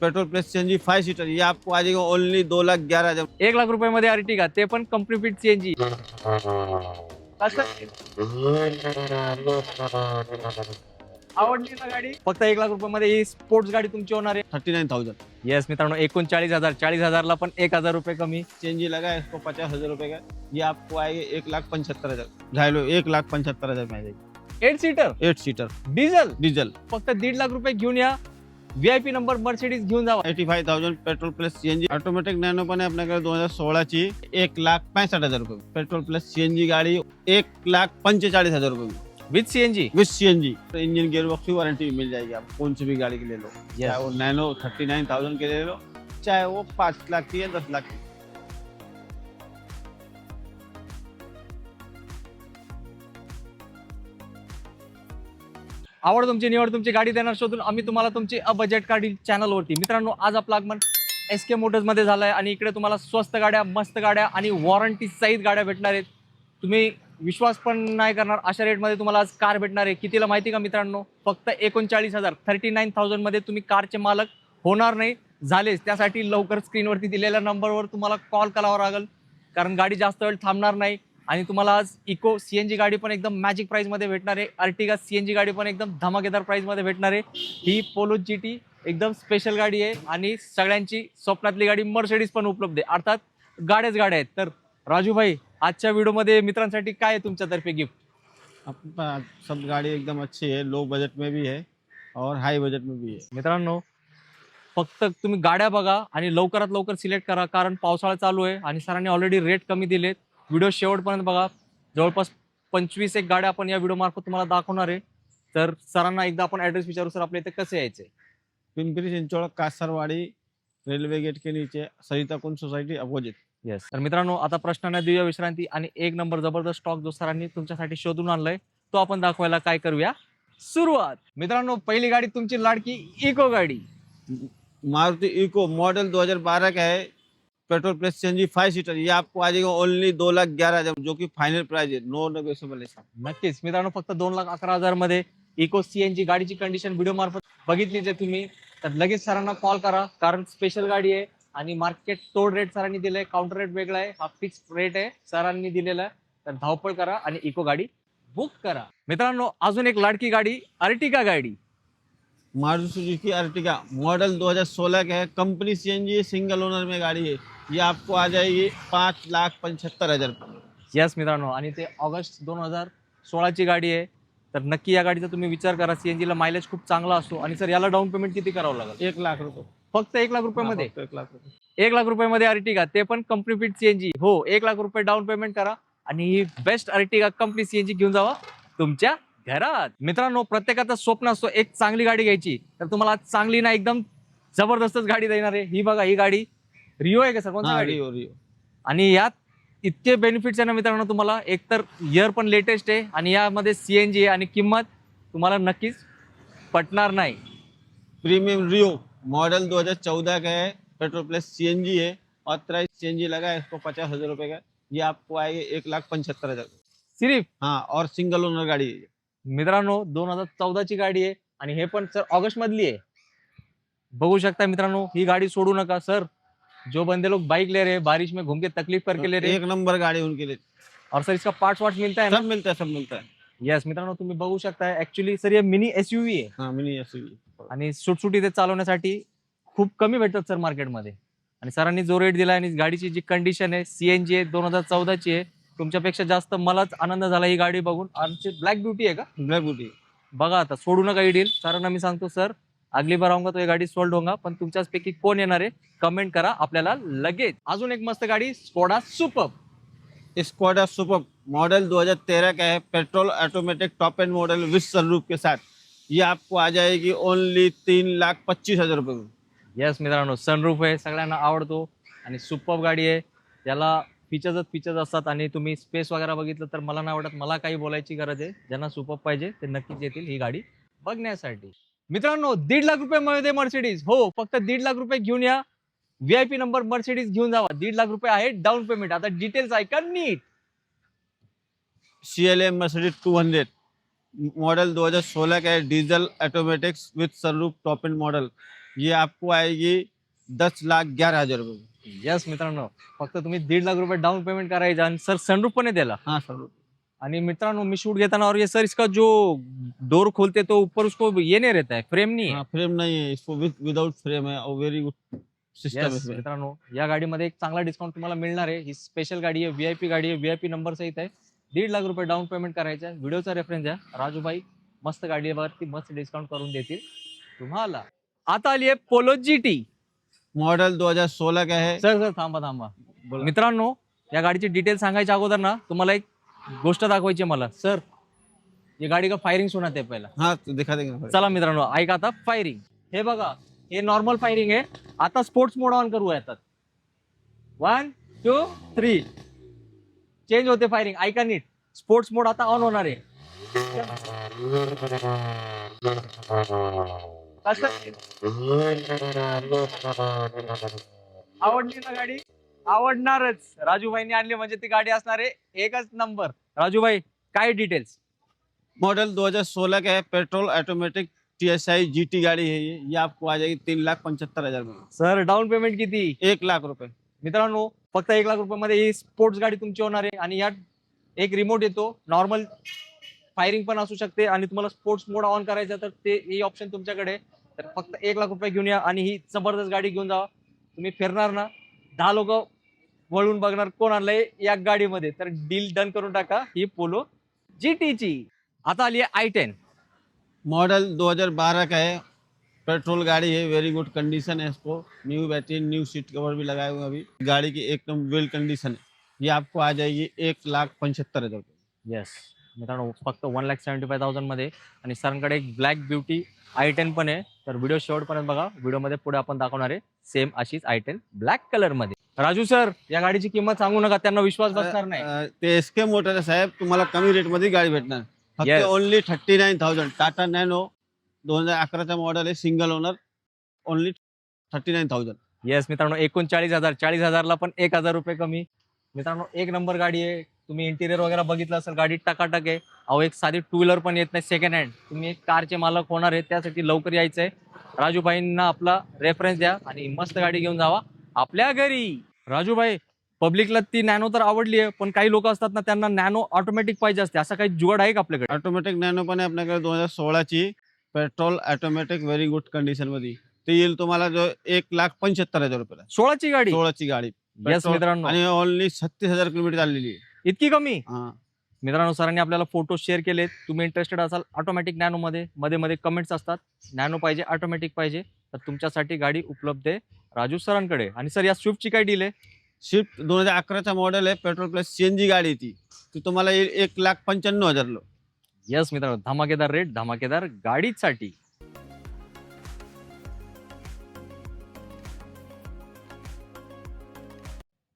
Petrol plus CNG 5 seater, ये आपको आ जाएगा ओनली 2,11,000। 1 लाख रुपयामध्ये अर्टिगा, ते पण कंपनी फिट सीएनजी. आवडली ना गाडी? फक्त 1 लाख रुपयामध्ये ही स्पोर्ट्स गाडी तुमची होणार आहे. 39,000 येस मित्रांनो, 39,000. 40,000ला पण 1,000 रुपये कमी. सीएनजी लगा है, इसको 50,000 रुपए का, ये आपको आएगा 1,75,000। झायलो 1,75,000 में आ जाएगी। 8 सीटर 8 सीटर डिझेल, डीजल, फक्त 1.5 लाख रुपये घेऊन या. VIP नंबर मर्सिडीज घेऊन जावा. 85,000 petrol plus CNG automatic nano पण आहे आपल्याकडे 2016 ची, 1,65,000 रुपये पेट्रोल प्लस सीएनजी गाड़ी, 1,45,000 रुपये विथ सीएनजी. With CNG. तो इंजन गियर बॉक्स की वारंटी भी मिल जाएगी आपको, कौन सी भी गाड़ी की ले लो, चाहे वो नैनो 39,000 के ले लो, चाहे वो 5 लाख की है 10 लाख की। आवड तुमची, निवड तुमची, गाडी देणार शोधून आम्ही तुम्हाला तुमची बजेट गाडी चॅनलवरती. मित्रांनो, आज आपलं आगमन SK मोटर्स मध्ये झालंय आणि इकडे तुम्हाला स्वस्त गाड्या, मस्त गाड्या आणि वॉरंटी सहित गाड्या भेटणार आहेत. तुम्ही विश्वास पण नाही करणार अशा रेटमध्ये तुम्हाला आज कार भेटणार आहे. कितीला माहिती का मित्रांनो? फक्त 39,000, 39,000 मध्ये तुम्ही कारचे मालक होणार नाही झालेच. त्यासाठी लवकर स्क्रीनवरती दिलेल्या नंबरवर तुम्हाला कॉल करावा लागेल, कारण गाडी जास्त वेळ थांबणार नाही. आणि तुम्हाला आज इको सीएनजी गाडी पण एकदम मॅजिक प्राइस मध्ये भेटणार आहे. अर्टिगा सीएनजी गाडी पण एकदम धमाकेदार प्राइस मध्ये भेटणार आहे. ही पोलो GT एकदम स्पेशल गाडी आहे आणि सगळ्यांची स्वप्नातली गाडी मर्सिडीज पण उपलब्ध आहे. अर्थात गाड्याच गाड्या आहेत. तर राजू भाई, आजच्या व्हिडिओमध्ये मित्रांसाठी काय आहे तुमच्यातर्फे गिफ्ट? अपना सब गाड़ी एकदम अच्छी है, लो बजट में भी है और हाई बजट में भी है। मित्रांनो, फक्त तुम्ही गाड्या बघा आणि लवकरात लवकर सिलेक्ट करा, कारण पावसाळा चालू आहे आणि सरांनी ऑलरेडी रेट कमी दिलेत. व्हिडिओ शेवटपर्यंत बघा. जवळपास 25 एक गाड्या आपण या व्हिडिओ मार्फत तुम्हाला दाखवणार आहे. तर सरांना एकदा आपण ऍड्रेस विचारू, सर आपल्या इथे कसे यायचे? पिंपरी चिंचवड, कासरवाड़ी, रेलवे गेट के नीचे, सरिता कुंज सोसाइटी अपोजिट। येस. तर मित्रांनो, आता प्रश्नांना देऊया विश्रांती आणि एक नंबर जबरदस्त स्टॉक जो सरांनी तुमच्यासाठी शोधून आणलाय तो आपण दाखवायला काय करूया सुरुवात. मित्रांनो, पहिली गाडी तुमची लाडकी इको गाडी. मारुति इको मॉडल 2012 का है, पेट्रोल प्लस सीएनजी 5 सीटर, ये आपको आ जाएगा ओनली 2,11,000, जो कि फाइनल प्राइस है, नो नेगोशिएबल है। नक्कीच मित्रांनो, फक्त 2,11,000 मध्ये इको सीएनजी गाडीची कंडिशन व्हिडिओ मार्फत बघितलीच आहे तुम्ही, तर लगेच सरांना कॉल करा, कारण स्पेशल गाडी आहे आणि मार्केट तोड रेट सरांनी दिलाय. काउंटर रेट वेगळा आहे, हा फिक्स रेट आहे सरांनी दिलेला. तर धावपळ करा आणि इको गाडी बुक करा. मित्रांनो, अजून एक लाडकी गाडी अर्टिगा गाडी. मारुति सुजुकी अर्टिगा मॉडल 2016 का है, कंपनी सीएनजी सिंगल ओनर में गाड़ी है, ये आपको आ जाएगी 5,75,000। यस मित्रांनो, आणि ते ऑगस्ट 2016 ची गाडी आहे. तर नक्की या गाडीचा तुम्ही विचार करा. सीएनजी ला मायलेज खूप चांगला असतो. आणि सर, याला डाऊन पेमेंट किती करावं लागेल? 1 लाख रुपये. फक्त 1 लाख रुपयामध्ये. 1 लाख रुपये. 1 लाख रुपयामध्ये अर्टिगा, ते पण कंपनी फिट सीएनजी. हो, 1 लाख रुपये डाऊन पेमेंट करा आणि ही बेस्ट अर्टिगा कंपनी सीएनजी घेऊन जावा तुमच्या घरात. मित्रांनो, प्रत्येकाचं स्वप्न असतो एक चांगली गाडी घ्यायची. तर तुम्हाला चांगली ना एकदम जबरदस्तच गाडी देणार आहे. ही बघा, ही गाडी रिओ आहे का सर? कोणती गाडी? रिओ। आणि यात इतके बेनिफिट्स आहे ना मित्रांनो तुम्हाला. एकतर इयर पण लेटेस्ट आहे आणि यामध्ये सीएनजी आहे आणि किंमत तुम्हाला नक्कीच पटणार नाही. प्रीमियम रियो मॉडल 2014 का है, पेट्रोल प्लस सीएनजी है, ऑथराइज सीएनजी लगा है, इसको 50,000 रुपए का, ये आपको आएगा 1,75,000 सिर्फ. हाँ, और सिंगल ओनर गाड़ी है। मित्रांनो, 2014 ची गाडी आहे आणि हे पण सर ऑगस्ट मधली आहे. बघू शकता मित्रांनो, ही गाडी सोडू नका सर. जो बंदे लोग बाइक ले रहे हैं, बारिश में घूम के तकलीफ करके ले रहे हैं, एक नंबर गाड़ी उनके लिए। और सर इसका पार्ट्स वार्ट्स मिलता है ना? सब मिलता है, सब मिलता है। यस मित्रांनो, तुम्ही बघू शकता. ऍक्च्युली सर हे मिनी SUV आहे हाँ, मिनी एसयूवी आणि सुटसुटी ते चालवण्यासाठी खूप कमी भेटतात सर मार्केटमध्ये. आणि सरांनी जो रेट दिला आणि गाडीची जी कंडिशन आहे, सीएनजी आहे, 2014 ची आहे. तुमच्यापेक्षा जास्त मलाच आनंद झाला ही गाडी बघून. आमची ब्लॅक ब्युटी आहे का? Black beauty. बघा, आता सोडू नका ही डील. सरांना मी सांगतो, सर अगली बार आऊंगा तो ये गाडी सोल्ड होगा. पण तुमच्याच पैकी कोण येणार आहे कमेंट करा आपल्याला लगेच. अजून एक मस्त गाडी Skoda superb. Skoda super model 2013 का है, petrol automatic top end model विद सनरूफ के साथ, ये आपको आ जाएगी ओनली 3,25,000 रुपये में। यस मित्रांनो, सनरूफ आहे, सगळ्यांना आवडतो आणि सुपर्ब गाडी आहे. याला फीचर्स असतात आणि तुम्ही स्पेस वगैरे बघितलं तर मला नाही आवडत. मला काही बोलायची गरज आहे. ज्यांना सुपर्ब पाहिजे ते नक्कीच येतील ही गाडी बघण्यासाठी. मित्रांनो, 1.5 लाख रुपये मर्सिडीज. हो, फक्त 1.5 लाख रुपये घेऊन या. VIP नंबर मर्सिडीज घेऊन जावा. 1.5 लाख रुपये आहे डाऊन पेमेंट. आता डिटेल्स ऐका नीट. CLA मर्सिडीज 200 मॉडल 2016 का है, डीजल ऑटोमेटिक्स विद सनरूफ टॉप एंड मॉडल, ये आपको आएगी 10,11,000 रुपये में। यस मित्रांनो, फक्त तुम्ही 1.5 लाख रुपये डाउन पेमेंट करायचं आणि सर सनरूफ पण आहे त्याला। हाँ सर। आणि मित्रांनो मी शूट घेताना और ये सर इसका जो डोर खोलते तो ऊपर उसको ये नहीं रहता है, फ्रेम नहीं है। हाँ फ्रेम नहीं है, इसको विदाउट फ्रेम है और वेरी गुड सिस्टम Yes, इसमें। मित्रांनो या गाडीमध्ये एक चांगला डिस्काउंट तुम्हाला मिळणार आहे। ही स्पेशल गाडी आहे, व्हीआयपी गाडी आहे, व्हीआयपी नंबर सहित आहे। 1.5 लाख रुपये डाउन पेमेंट करायचं आहे। व्हिडिओचा रेफरन्स द्या, राजूभाई मस्त गाडीवरती मस्त डिस्काउंट करून देतील तुम्हाला। आता आली आहे पोलो जीटी। मॉडल 2016 का है। सर सर थांबा थांबा बोला। मित्रांनो, या गाडीची डिटेल सांगायच्या अगोदर ना तुम्हाला एक गोष्ट दाखवायची आहे मला। सर ये गाडी का फायरिंग सुनाते आहे पहिला। हाँ तो दिखा देंगे ना। चला मित्रांनो ऐका आता फायरिंग। हे बघा, हे नॉर्मल फायरिंग आहे। आता स्पोर्ट्स मोड ऑन करूया आता। 1 2 3 चेंज होते फायरिंग, ऐका नीट। स्पोर्ट्स मोड आता ऑन होणार आहे। कसं आवडली ना गाडी? आवडणारच। राजूभाईनी आणली म्हणजे ती गाडी असणार आहे एकच नंबर। राजूभाई काय डिटेल्स? मॉडल 2016 का है, पेट्रोल ऑटोमेटिक TSI GT गाड़ी है ये आपको आ जाएगी 3,75,000 में। सर डाउन पेमेंट किती? 1 लाख रुपए। मित्रांनो फक्त 1 लाख रुपये मध्ये ही स्पोर्ट्स गाडी तुमची होणार आहे। आणि यात एक रिमोट येतो, नॉर्मल फायरिंग पण असू शकते आणि तुम्हाला स्पोर्ट्स मोड ऑन करायचा तर ते ही ऑप्शन तुमच्याकडे आहे। तर फक्त 1 लाख रुपये घेऊन या आणि ही जबरदस्त गाडी घेऊन जावा। तुम्ही फिरणार ना 10 लोक वळून बघणार कोण आणलंय या गाडीमध्ये, तर डील डन करून टाका ही पोलो जीटीची। आता आली आहे i10। मॉडल 2012 का है, पेट्रोल गाड़ी है, वेरी गुड कंडीशन है। इसको new battery, new seat cover भी लगाए हुए अभी। गाड़ी की एकदम वेल कंडीशन है। ये आपको आ जाएगी 1,75,000 रुपये। येस मित्रांनो, फक्त 1,75,000 मध्ये। आणि सरांकडे एक ब्लॅक ब्युटी i10 पण आहे। तर व्हिडिओ शेवटपर्यंत बघा, व्हिडिओमध्ये पुढे आपण दाखवणार आहे सेम अशीच i10 ब्लॅक कलर मध्ये। राजू सर या गाडीची किंमत सांगू नका, त्यांना विश्वास बसणार नाही। ते SK मोटर साहेब तुम्हाला कमी रेट मध्ये गाडी भेटणार। फक्त Yes. ओनली 39,000। टाटा नॅनो 2011चा मॉडेल आहे, सिंगल ओनर, ओनली 39,000। येस मित्रांनो, 39,000, 40,000ला पण 1,000 रुपये कमी। मित्रांनो एक नंबर गाडी आहे। तुम्ही इंटिरियर वगैरे बघितलं असेल, गाडी टकाटक आहे। अहो एक साधी 2 व्हीलर पण येत नाही सेकंड हँड। तुम्ही एक कारचे मालक होणार आहे, त्यासाठी लवकर यायचंय। राजूभाईंना आपला रेफरन्स द्या आणि मस्त गाडी घेऊन जावा आपल्या घरी। राजूभाई पब्लिकला ती नॅनो तर आवडली आहे, पण काही लोक असतात ना त्यांना नॅनो ऑटोमॅटिक पाहिजे असते, असा काही जुगाड आहे का आपल्याकडे? ऑटोमॅटिक नॅनो पण आहे आपल्याकडे 2016ची, petrol automatic very good condition मध्ये। ते येईल तुम्हाला जो 1,75,000 रुपये। 16ची गाडी? 16ची गाडी। येस पेट्रोल मित्रांनो, आणि ओनली 36,000 किलोमीटर चाललेली आहे। इतकी कमी? हा मित्रांनो सरांनी आपल्याला फोटो शेअर केलेत। तुम्ही इंटरेस्टेड असाल ऑटोमॅटिक नॅनो मध्ये, मध्ये मध्ये कमेंट्स असतात नॅनो पाहिजे ऑटोमॅटिक पाहिजे, तर तुमच्यासाठी गाडी उपलब्ध आहे राजू सरांकडे। आणि सर या स्विफ्टची काय डील आहे? स्विफ्ट 2011चा मॉडेल आहे, पेट्रोल प्लस CNG गाडी आहे ती तुम्हाला येईल 1,95,000 लो। यस मित्रांनो, धमाकेदार रेट, धमाकेदार गाडीसाठी।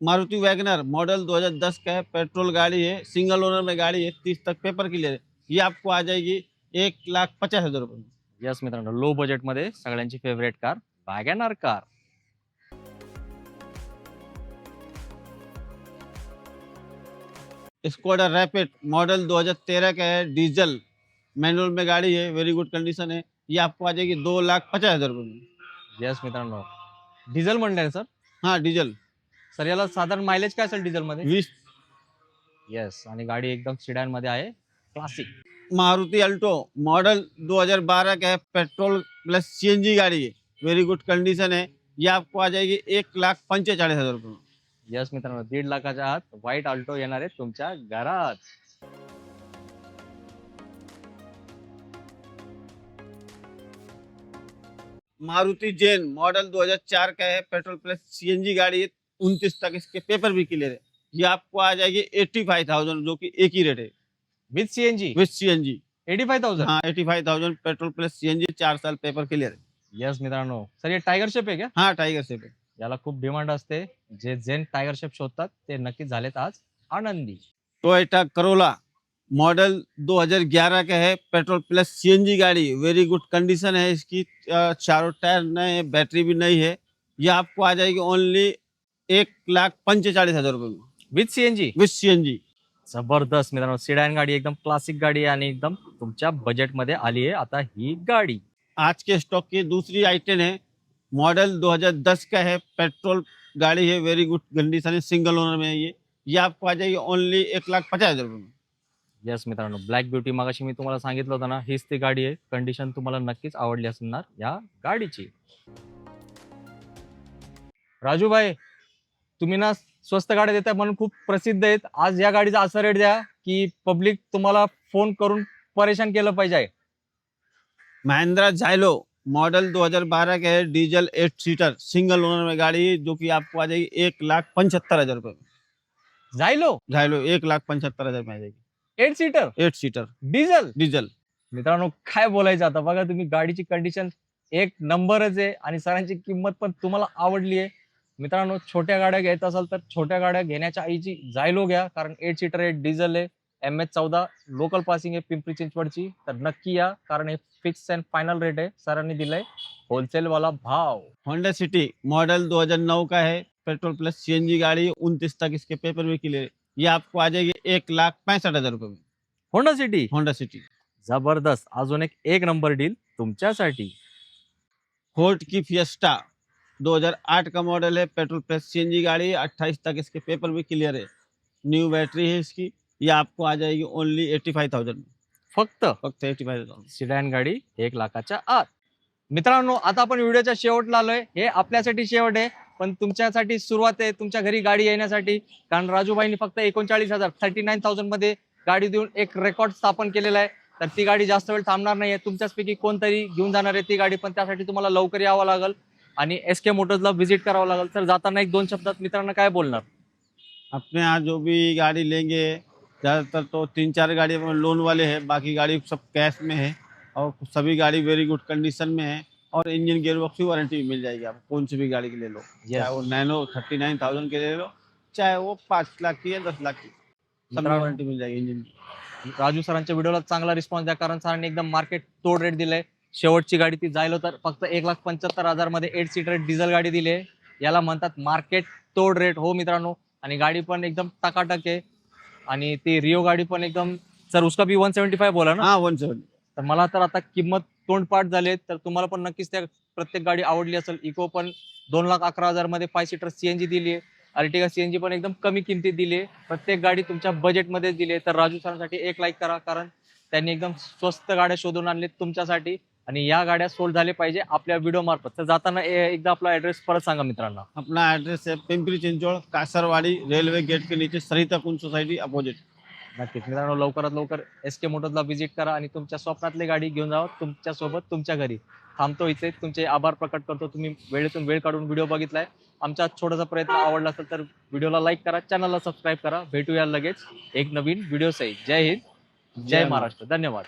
मारुति वैगनर मॉडल 2010 का है, पेट्रोल गाड़ी है, सिंगल ओनर में गाड़ी है, 30 तक पेपर क्लियर है। ये आपको आ जाएगी 1,50,000 रुपये में। यस मित्रांनो, लो बजेट मध्ये सगळ्यांची favourite car WagonR car. Skoda rapid model 2013 का है, डीजल मैनुअल में गाड़ी है, वेरी गुड कंडीशन है। ये आपको आ जाएगी 2,50,000 रुपये में। यस मित्रांनो, डिझेल म्हणले सर? हाँ डीजल। सर याला साधारण मायलेज काय असेल डिझेल मध्ये? 20। यस, आणि गाडी एकदम सिडॅन मध्ये आहे, क्लासिक। मारुति अल्टो मॉडल 2012 का है, पेट्रोल प्लस CNG गाड़ी है, वेरी गुड कंडीशन है। ये आपको आ जाएगी 1,45,000 रुपये में। यस मित्रांनो, 1.5 लाखाच्या आत व्हाईट अल्टो येणार आहे तुमच्या घरात। मारुति जैन मॉडल 2004 का है, पेट्रोल प्लस CNG गाड़ी है, 29 तक इसके पेपर भी क्लियर है। ये आपको आ जाएगी 85,000, जो कि एक ही रेट है विथ सीएनजी विथ CNG। 85,000। हाँ 85,000 पेट्रोल प्लस CNG, 4 साल पेपर क्लियर है। यस मित्रांनो, सर ये टायगर शेप आहे का? हाँ टाइगर से पे। याला खूप डिमांड असते। जे जेन टायगर शेप शोधतात ते नक्कीच झालेत आज आनंदी। टोयोटा करोला मॉडल 2011 का है, पेट्रोल प्लस CNG गाड़ी, वेरी गुड कंडीशन है इसकी। चारों टायर नए हैं, बैटरी भी नई है। ये आपको आ जाएगी ओनली 1,45,000 रुपये में विथ सीएनजी। With CNG। जबरदस्त मित्रांनो, सिडॅन गाडी एकदम क्लासिक गाडी आहे आणि एकदम तुमच्या बजेट मध्ये आली आहे आता ही गाडी। आज के स्टॉक की दूसरी i10 है, मॉडल 2010 का है, पेट्रोल गाड़ी है, वेरी गुड कंडीशन है, सिंगल ओनर में है ये आपको आ जाएगी ओनली 1,50,000 रुपये में। येस मित्रांनो, ब्लॅक ब्युटी मगाशी मी तुम्हाला सांगितलं होतं ना, हीच ती गाडी आहे. कंडिशन तुम्हाला नक्कीच आवडली असणार या गाडीची. राजू भाई, तुम्ही ना स्वस्त गाड्या देताय म्हणून खूप प्रसिद्ध आहेत. आज या गाडीचा असा रेट द्या की पब्लिक तुम्हाला फोन करून परेशान केलं पाहिजे. महिंद्रा जाइलो मॉडल 2012 का है, डीजल 8 सीटर सिंगल ओनर में गाड़ी है, जो कि आपको आ जाएगी 1,75,000 रुपये में। जायलो जाइलो 1,75,000 में आ जाएगी, 8 सीटर 8 सीटर डिझेल. डीजल। मित्रांनो काय बोलायचं आता, बघा तुम्ही गाडीची कंडिशन एक नंबरच आहे आणि सरांची किंमत पण तुम्हाला आवडली आहे. मित्रांनो, छोट्या गाड्या घ्यायच असाल तर छोट्या गाड्या घेण्याच्या ऐवजी जायलो घ्या, कारण 8 सीटर आहे, डिझेल आहे, MS14 लोकल पासिंग आहे पिंपरी चिंचवडची. तर नक्की या, कारण हे फिक्स अँड फायनल रेट आहे, सरांनी दिलाय होलसेल वाला भाव. होंडा सिटी मॉडल 2009 का है, पेट्रोल प्लस CNG गाड़ी, 29 तक इसके पेपर भी क्लियर है। ये आपको आ जाएगी 1,65,000 रुपये में। होंडा सिटी होंडा सिटी जबरदस्त, अजून एक नंबर डील तुमच्यासाठी. फोर्ड की फिएस्टा 2008 का मॉडल है, पेट्रोल प्लस CNG गाड़ी है, 28 तक इसके पेपर भी क्लियर है, न्यू बैटरी है इसकी। ये आपको आ जाएगी ओनली 85,000 में, फक्त फक्त 85,000। सिडॅन गाडी 1,00,000च्या आत. मित्रांनो, आता आपण व्हिडिओच्या शेवटला आलोय. हे आपल्यासाठी शेवट आहे, पण तुमच्यासाठी सुरुवात आहे तुमच्या घरी गाडी येण्यासाठी. कारण राजूभाईंनी फक्त 39,000 39,000 मध्ये गाडी देऊन एक रेकॉर्ड स्थापन केलेला आहे. तर ती गाडी जास्त वेळ थांबणार नाहीये, तुमच्याचपैकी कोणतरी घेऊन जाणार आहे ती गाडी, पण त्यासाठी तुम्हाला लवकर यावं लागेल आणि SK मोटर्सला व्हिजिट करावं लागेल. तर जाताना एक दोन शब्दात मित्रांना काय बोलणार? अपने यहाँ जो भी गाड़ी लेंगे, ज़्यादातर तो 3-4 गाड़ी में लोन वाले हैं, बाकी गाड़ी सब कैश में है, और सभी गाड़ी वेरी गुड कंडीशन में है, और इंजन गियरबॉक्स की वारंटी भी मिल जाएगी आपको, कौन सी भी गाड़ी की ले लो। चाहे वो नैनो 39,000 के ले लो, चाहे वो 5 लाख की या 10 लाख की, सब मित्रांनो, वारंटी मिल जाएगी इंजन की। राजू सरांच्या व्हिडिओला चांगला रिस्पॉन्स द्या, कारण सरांनी एकदम मार्केट तोड रेट दिलाय. शेवटची गाडी ती जायलो तर फक्त 1,75,000 मध्ये 8 सीटर डिझेल गाडी दिली आहे. याला म्हणतात मार्केट तोड रेट. हो मित्रांनो, आणि गाडी पण एकदम टकाटक आहे, आणि ती रिओ गाडी पण एकदम, सर उसका भी 175 बोला ना. हाँ 170। तर मला तर आता किंमत तोंडपाठ झाली, तर तुम्हाला पण नक्कीच त्या प्रत्येक गाडी आवडली असेल. इको पण 2,11,000 मध्ये 5 सीटर CNG दिली आहे. अर्टिगा CNG पण एकदम कमी किमतीत दिली आहे. प्रत्येक गाडी तुमच्या बजेटमध्ये दिली आहे. तर राजू सरांसाठी एक लाईक करा, कारण त्यांनी एकदम स्वस्त गाड्या शोधून आणले तुमच्यासाठी, आणि या गाड्या सोल्ड झाले पाहिजे आपल्या व्हिडिओ मार्फत. तर जाताना एकदा आपला ऍड्रेस परत सांगा मित्रांना. अपना एड्रेस है पिंपरी चिंचवड़, कासरवाड़ी, रेलवे गेट के नीचे, सरिता कुंज सोसाइटी अपोजिट। नक्कीच मित्रांनो, लवकरात लवकर SK मोटर्सला व्हिजिट करा आणि तुमच्या स्वप्नातली गाडी घेऊन जावा तुमच्यासोबत तुमच्या घरी. थांबतो इथे, तुमचे आभार प्रकट करतो, तुम्ही वेळेतून वेळ काढून व्हिडिओ बघितलाय. आमचा छोटासा प्रयत्न आवडला असेल तर व्हिडिओला लाईक करा, चॅनलला सबस्क्राईब करा. भेटूया लगेच एक नवीन व्हिडिओ सहित. जय हिंद, जय महाराष्ट्र. धन्यवाद.